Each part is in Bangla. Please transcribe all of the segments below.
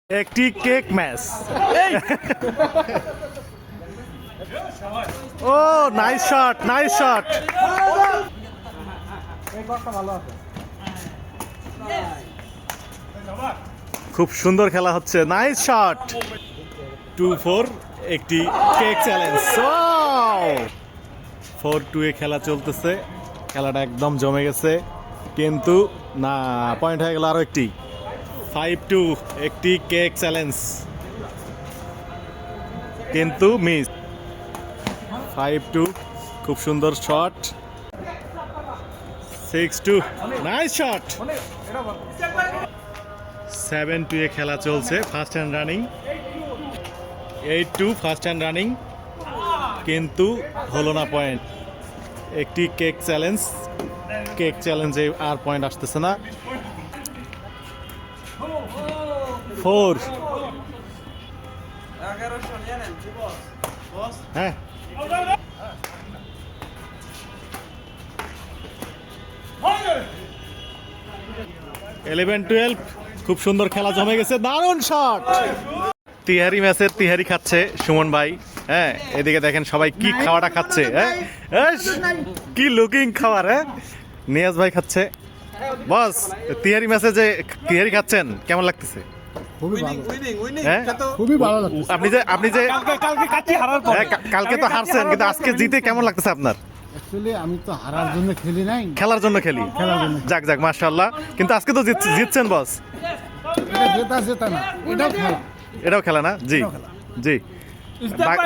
একটি কেক ম্যাচ। ও নাইস শট, নাইস শট। খুব সুন্দর খেলা হচ্ছে, নাইস শট। 2-4 একটি কেক চ্যালেঞ্জ। 4-2 এ খেলা চলতেছে, খেলাটা একদম জমে গেছে, কিন্তু না, পয়েন্ট হয়ে গেল আরো একটি। 5-2 একটি কেক চ্যালেঞ্জ, কিন্তু মিস। 5-2 খুব সুন্দর শট। 6-2 nice shot. 7-2 এ খেলা চলছে, first hand running. 8-2 first hand running, কিন্তু হলো না পয়েন্ট। একটি কেক চ্যালেঞ্জ, কেক চ্যালেঞ্জে আর পয়েন্ট আসতেছে না। 4 হ্যাঁ, 11-12 খুব সুন্দর খেলা জমে গেছে, দারুণ শট। তিহারি ম্যাচের তিহারি খাচ্ছে সুমন ভাই। হ্যাঁ, এদিকে দেখেন সবাই কি খাওয়াটা খাচ্ছে। হ্যাঁ, কি লুকিং খাবার। হ্যাঁ, নিয়াজ ভাই খাচ্ছে। বস, তিহারি ম্যাচে যে তিহারি খাচ্ছেন কেমন লাগতেছে? হ্যাঁ, খুবই ভালো লাগছে। আপনি যে কালকে তো হারছেন, কিন্তু আজকে জিতে কেমন লাগতেছে আপনার? অ্যাকচুয়ালি আমি তো হারার জন্য খেলি নাই, খেলার জন্য খেলি। খেলার জন্য। যাক যাক, মাশাআল্লাহ। কিন্তু আজকে তো জিতছেন বস। এটা জেতা না, এটাও খেলা। এটাও খেলা না? জি জি।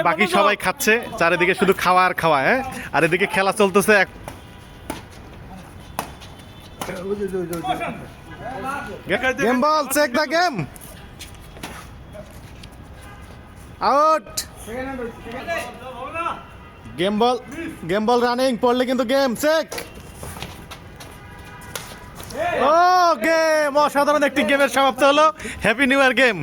বাকি সবাই খাচ্ছে, চারিদিকে শুধু খাওয়া আর খাওয়া। হ্যাঁ, আর এদিকে খেলা চলতেছে। Game ball, check the game. Out. Game ball running, পড়লে কিন্তু গেম চেক। ও গেম, অসাধারণ একটি গেমের সমাপ্ত হলো। Happy new year game.